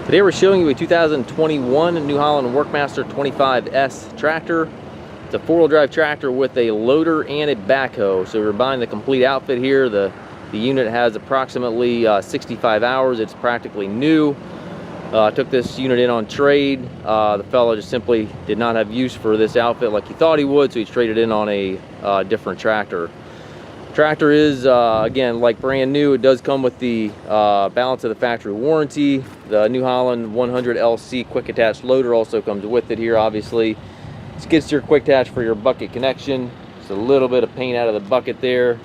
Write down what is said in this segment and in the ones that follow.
Today we're showing you a 2021 New Holland Workmaster 25S tractor. It's a four-wheel drive tractor with a loader and a backhoe. So we're buying the complete outfit here. The unit has approximately 65 hours. It's practically new. Took this unit in on trade. The fellow just simply did not have use for this outfit like he thought he would, so he traded in on a different tractor. Tractor is, again, like brand new. It does come with the balance of the factory warranty. The New Holland 100 LC quick attach loader also comes with it here, obviously. Skid steer quick attach for your bucket connection. Just a little bit of paint out of the bucket there.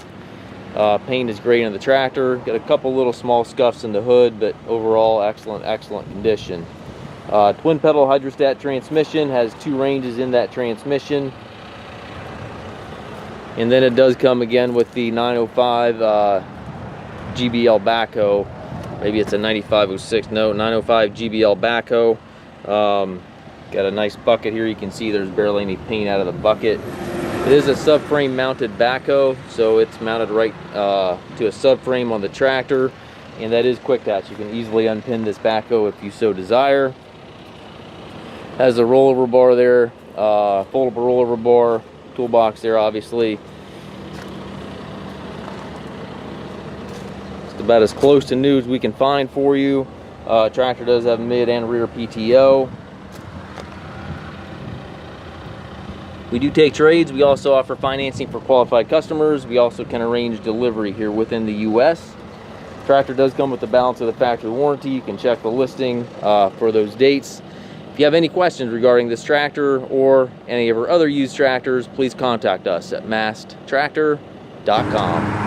Paint is great on the tractor. Got a couple little small scuffs in the hood, but overall excellent condition. Twin pedal hydrostat transmission, has 2 ranges in that transmission. And then it does come again with the 905 GBL backhoe. Maybe it's a 9506, no, 905 GBL backhoe. Got a nice bucket here. You can see there's barely any paint out of the bucket. It is a subframe mounted backhoe, so it's mounted right to a subframe on the tractor, and that is quick attach. You can easily unpin this backhoe if you so desire. Has a rollover bar there, foldable rollover bar, toolbox there, obviously. It's about as close to new as we can find for you. Tractor does have mid and rear PTO. We do take trades. We also offer financing for qualified customers. We also can arrange delivery here within the US. Tractor does come with the balance of the factory warranty. You can check the listing for those dates. If you have any questions regarding this tractor or any of our other used tractors, please contact us at masttractor.com.